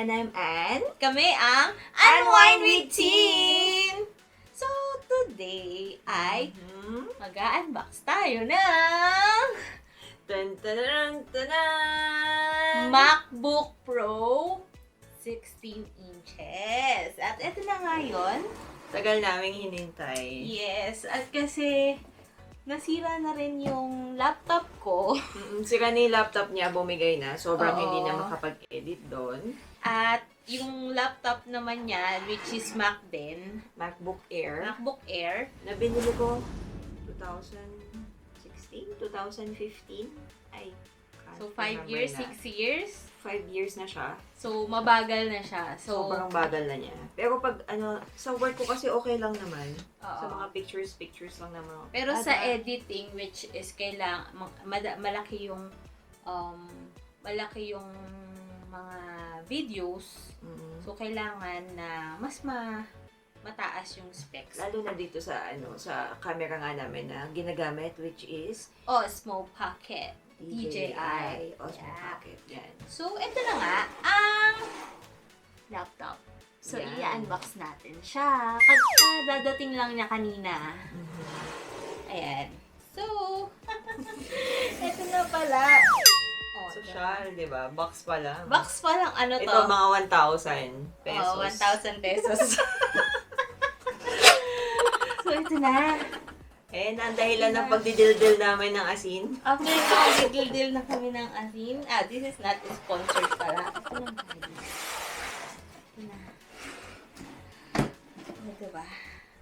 And I'm Anne. Kami ang Unwind with Teen! So, today ay mag-unbox tayo ng Dun, dun, dun, dun, dun. MACBOOK Pro 16 inches. At ito na nga yun. Tagal naming hinintay. Yes, at kasi nasira na rin yung laptop ko. Sira na yung laptop niya, bumigay na. Sobrang Oo. hindi na makapag-edit doon. At yung laptop naman niya, which is Mac din, MacBook Air. MacBook Air. Na binili ko 2016? 2015? Ay, So, 5 years, 6 years. 5 years na siya. So, mabagal na siya. So, Sobrang bagal na niya. Pero pag sa work ko kasi okay lang naman. Oo. Sa mga pictures lang naman. Pero sa editing, which is malaki yung mga videos. So, kailangan na mas mataas yung specs. Lalo na dito sa sa camera nga namin na ginagamit, which is Osmo Pocket. DJI. Osmo Yeah. Pocket. Yan. So, ito na nga, ang laptop. So, Yan. i-unbox natin siya. Dadating lang niya kanina. Ayan. So, ito na pala. Oh, Social, di ba? Box pa lang. box pa lang, ano to? Ito, mga 1,000 pesos. Oh, 1,000 pesos. So, ito na. Eh, ang dahilan ng pagdidildil namin ng asin. Okay, so deal na kami ng asin. This is not sponsored pala. Ito na. Ito na. Ito ba?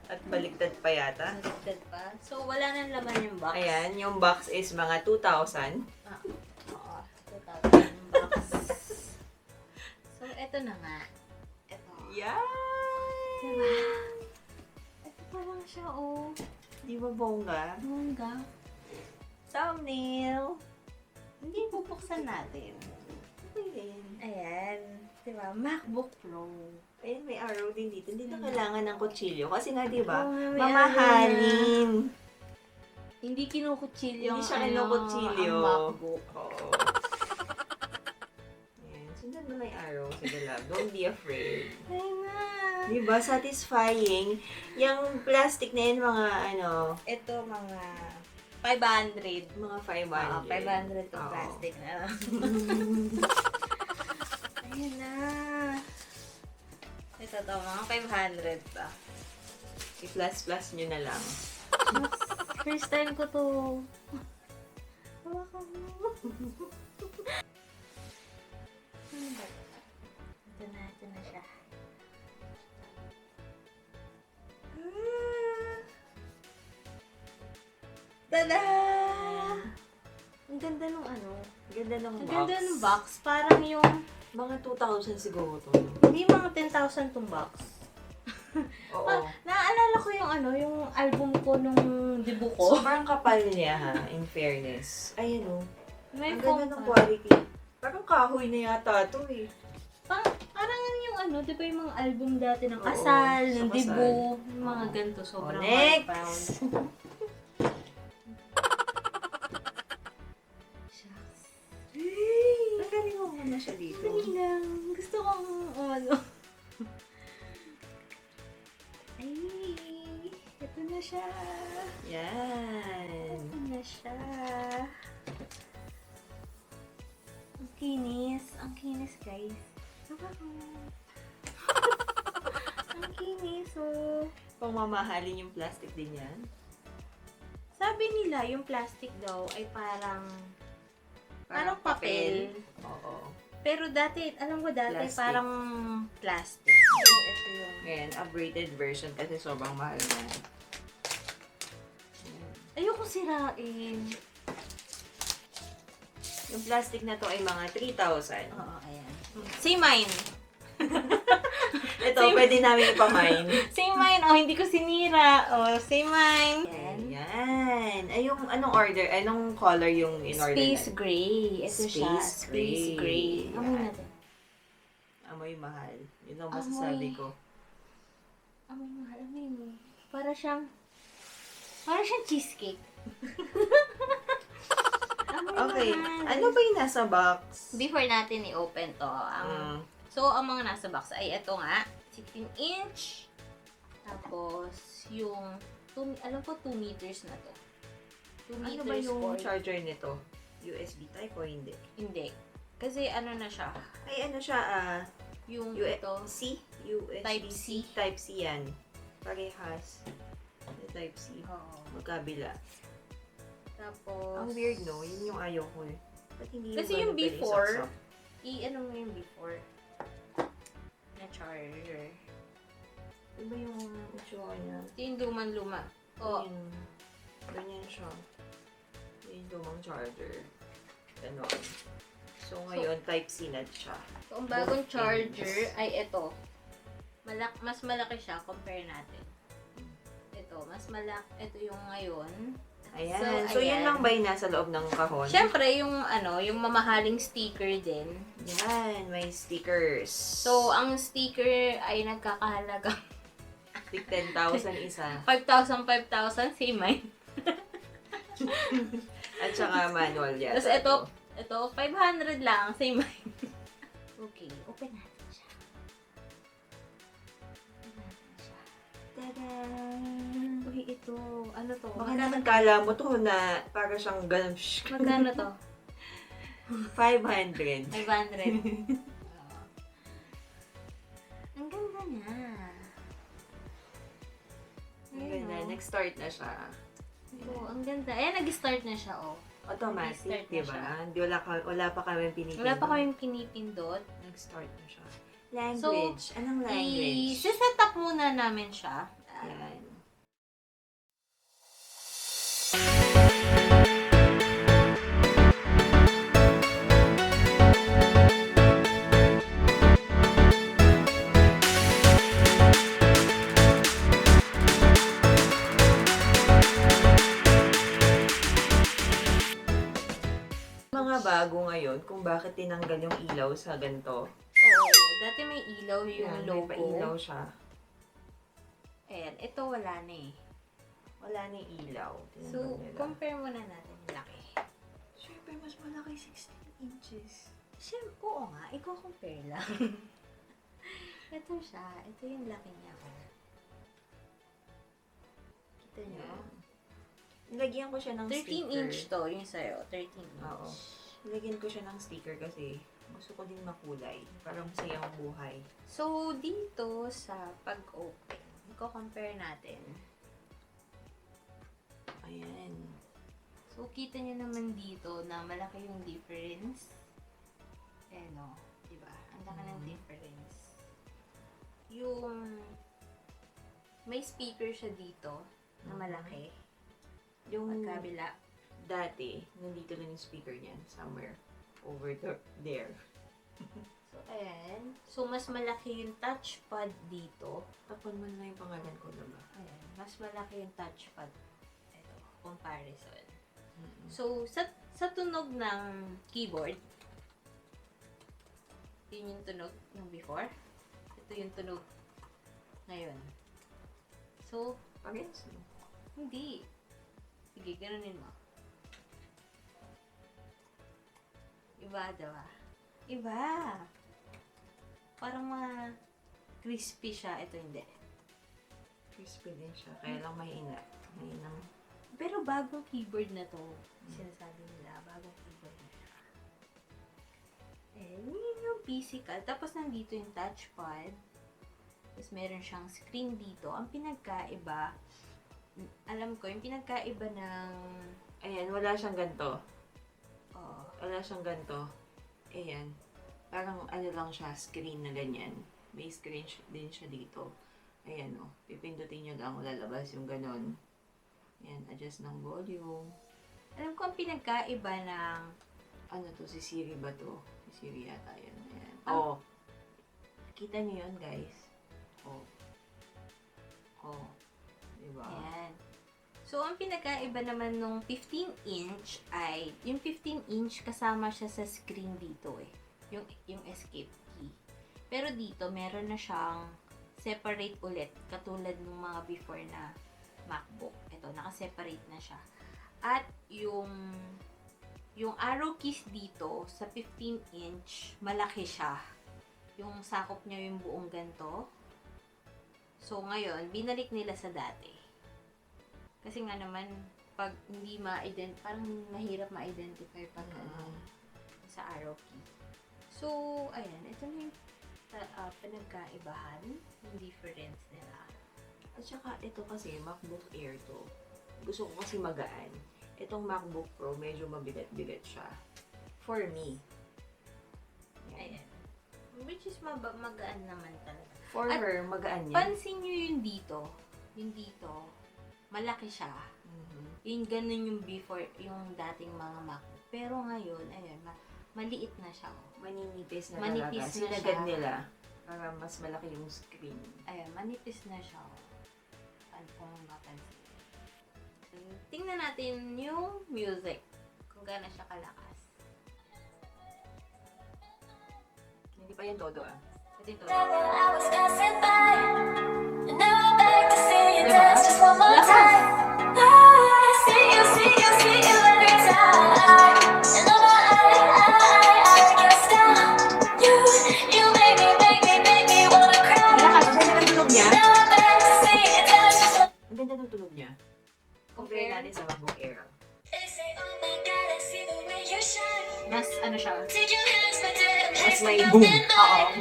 At baliktad pa yata. Baliktad pa. So, wala nang laman yung box. Ayan, yung box is mga 2,000. Oo. 2,000 yung box. So, ito na nga. Ito. Yan! Diba? Ito pa lang siya, oh. Di ba bongga? Bongga. Thumbnail! Hindi bubuksan natin. Okay. Ayan. Diba? MacBook Pro. Ayun, may arrow din dito. Hindi na kailangan ng kutsilyo. Kasi nga, di ba? Oo, may Mamahalin. Hindi kinukutsilyo Hindi siya kinukutsilyo. ang MacBook. Oo. Ayan. Sundan mo na yung arrow. Sige lang. Don't be afraid. Ay nga. Di ba? Satisfying. Yung plastic na yun, mga Ito mga 500. mga 500. 500 to Oo. plastic na. Ayan na. Ito to, mga 500 pa. I-plus-plus nyo na lang. First time ko to. Hawakan mo. Ano ba? Ito na siya. Tada! Ang ganda nung Ganda ng Ang box. ganda nung box. Parang yung, Mga 2,000 siguro to. hindi mga 10,000 tong box. Oo. Naaalala ko yung album ko nung debut ko. Sobrang kapal niya ha, in fairness. Ayun o. May Ang foam ganda ng pa. quality. Parang kahoy na yata to eh. Parang yung di ba yung mga album dati ng Oo, kasal, sa ng kasal. debut, yung mga Oo. ganito, sobrang Next! hardbound. Shucks. Nagaling mo muna siya dito. Dali lang. Gusto kong, Ay, ito na siya. Yan. Ito na siya. Ang kinis. Ang kinis, guys. Ang kinis, oh. Pang mamahalin yung plastic din yan. Sabi nila, yung plastic daw ay parang papel. Oo. Pero dati, alam ko dati, Plastic. parang plastic. So, ito yung... Ngayon, upgraded version kasi sobrang mahal na. Ayoko sirain. Yung plastic na to ay mga 3,000. Oo, ayan. Say mine. Ito, pwede namin ipamine. Say mine. Oh, hindi ko sinira. Oh, say mine. Ayan. Ay, yung anong order? Anong color yung in-order Space natin? gray. Ito siya. Space Space gray. gray. Amoy natin. Amoy mahal. Yun ang masasabi ko. Amoy mahal. Amoy mo. Para siyang cheesecake. Amoy Okay. mahal. Ano ba yung nasa box? Before natin i-open to, so So, ang mga nasa box ay ito nga, 16-inch. Tapos, yung, alam ko 2 meters na to. 2 Ano meters ba yung cord. charger nito? USB type o hindi? Hindi. Kasi ano na siya, Ay, ano siya, yung ito, C? USB Type-C. Type-C yan. Parehas. Type C. Oo. Magkabila. Tapos, Ang weird, no? Yun yung ayaw ko eh. Ba't hindi kasi ba yung pwede before, isaksak? ano mo yung before na charger. Iba yung itsura niya. Ito yung luman-luma. Oh, Yun. Ganyan siya. Yun yung lumang charger. Ganon. So, ngayon, Type-C na siya. so ang bagong Both charger ends. ay ito. Mas malaki siya compare natin. Ito, mas malaki. Ito yung ngayon. Ayan. So, ayan. yun lang ba yung nasa loob ng kahon? Siyempre, yung yung mamahaling sticker din. Yan, may stickers. So, ang sticker ay nagkakahalaga Tig 10,000 isa. 5,000, same mine. At saka manual yan. Tapos ito 500 lang, same mine. Okay, open natin siya. Open natin siya. Tada! Uy, ito. Ano to? Baka naman kala mo to na para siyang ganun. Magkano to? 500. 500. Ang ganda niya. Ang ganda. Nag-start na siya. Ito, ang ganda. Ayan, nag-start na siya, oh. Automatic, Nag-start na di ba? siya. Wala pa kami pinipindot. Wala pa kaming pinipindot. Nag-start na siya. Language. Anong language? I-set up muna namin siya. Yan. Mga bago ngayon kung bakit tinanggal yung ilaw sa ganito. Oo. Dati may ilaw yung Yan, logo. may pa-ilaw siya. Ayan, ito wala na eh. Wala na yung ilaw. Tinanggal So, nila. compare muna natin yung laki. Siyempre, mas malaki 16 inches. Siyempre, oo nga. I-compare lang. Ito siya. Ito yung laki niya. Oh. Kita nyo? Yan. Nilagyan ko siya ng 13 sticker. inch to. Yung sa'yo. 13 inch. Oo. Nilagyan ko siya ng sticker kasi gusto ko din makulay. Parang masayang buhay. So, dito sa pag-open, i-compare natin. Ayan. So, kita nyo naman dito na malaki yung difference. Eh, no? Diba? Ang laki ng difference. Yung may speaker siya dito na malaki. Yung Magkabila. dati, nandito lang yung speaker niyan. Somewhere over there. So, ayan. So, mas malaki yung touchpad dito. Tapon mo na yung pangalan ko, diba? Ayan. Mas malaki yung touchpad. Ito, comparison. Mm-mm. So, sa tunog ng keyboard, yun yung tunog ng before. Ito yung tunog ngayon. So, Parehas, no? hindi. Sige, ganunin mo. Iba, diba? Iba! Parang crispy siya. Ito hindi. Crispy din siya. Kaya lang mahina. Mahinang. Pero bagong keyboard na to. Sinasabi nila, bagong keyboard na siya. Eh, yun yung physical. Tapos nandito yung touchpad. Tapos meron siyang screen dito. Ang pinagkaiba, alam ko, yung pinagkaiba ng... Ayan, wala siyang ganito. Oh, Wala siyang ganito. Ayan. Parang ano lang siya, screen na ganyan. May screen din siya dito. Ayan o. Pipindutin nyo lang, lalabas yung ganon. Ayan, adjust ng volume. alam ko ang pinagkaiba ng... Ano to, si Siri ba to? Si Siri yata yan. Ayan. Ah. Oh. Kita nyo yun, guys. Oh. Oh. Diba? Ayan. So, ang pinagkaiba naman nung 15-inch ay, yung 15-inch kasama siya sa screen dito eh. Yung escape key. Pero dito, meron na siyang separate ulit. Katulad ng mga before na MacBook. Ito, naka-separate na siya. At yung arrow keys dito, sa 15-inch, malaki siya. yung sakop niya yung buong ganto. So, ngayon, binalik nila sa dati. Kasi nga naman, pag hindi parang mahirap ma-identify pag sa arrow key. So, ayan, ito na yung pinagkaibahan, yung difference nila. At saka, ito kasi, MacBook Air to. Gusto ko kasi magaan. Itong MacBook Pro, medyo mabigat-bigat siya. For me. Ayan. Which is magaan naman talaga. For At her, magaan yan. Pansin nyo yung dito, malaki siya. Yung ganun yung before, yung dating mga MacBook. Pero ngayon, ayan, maliit na siya. Maninipis na Manipis talaga. na Sinagad siya. nila para mas malaki yung screen. Ayan, manipis na siya. Kung mapansin. Tingnan natin yung music. Kung gaano siya kalakas. Hindi pa yan todo ah. Ito yung I was passing by, and now I'm back to see you dance just one more time. I see you every time. And on my I can't stop. You make me wanna cry. Ang ganda ng tunog niya. Now I'm back to see you dance just one. Ang ganda ng tunog niya. Compare natin sa MacBook Air. They say, oh my God, I see the way you shine. mas ano siya. Take your hands, my dear, and Mas place may them boom. in Oo. mine.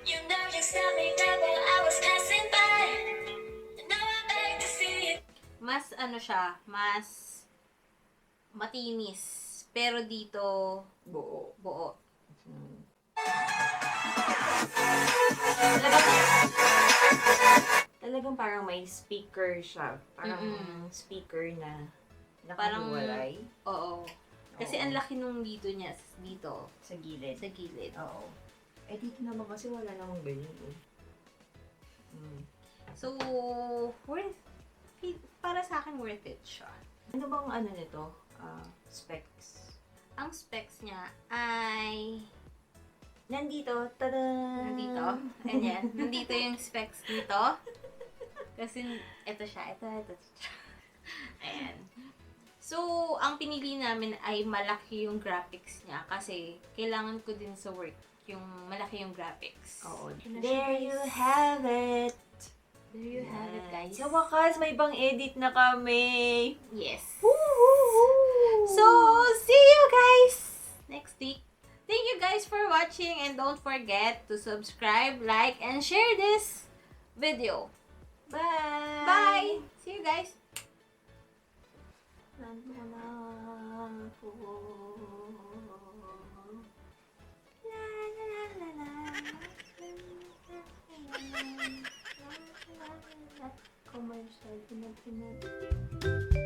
You know you stopped me down while I was passing by. And now I'm back to see you. Mas ano siya, mas matinis. Pero dito, Buo. buo. Talagang parang may speaker siya. Parang speaker na nakahiwalay. Oo. Kasi Oo. ang laki nung dito niya, dito, Sa gilid. sa gilid. Oo. Eh, dito naman kasi wala namang ganyan eh. So, para sa akin, worth it siya. Ano bang ano nito? Specs. Ang specs niya ay Nandito. Tada! nandito. Ayan. Nandito yung specs dito. Kasi ito siya. Ito. Ayan. So, ang pinili namin ay malaki yung graphics niya kasi kailangan ko din sa work yung malaki yung graphics. Oo. Yun na siya, There guys. you have it. There you have it, guys. Sa wakas, may bang edit na kami. Yes. Woo-hoo-hoo! So, see you guys next week. Thank you guys for watching and don't forget to subscribe, like, and share this video. Bye! Bye! See you guys! Nandito na ako. La la la la la. Commercial. Pinag-pinag.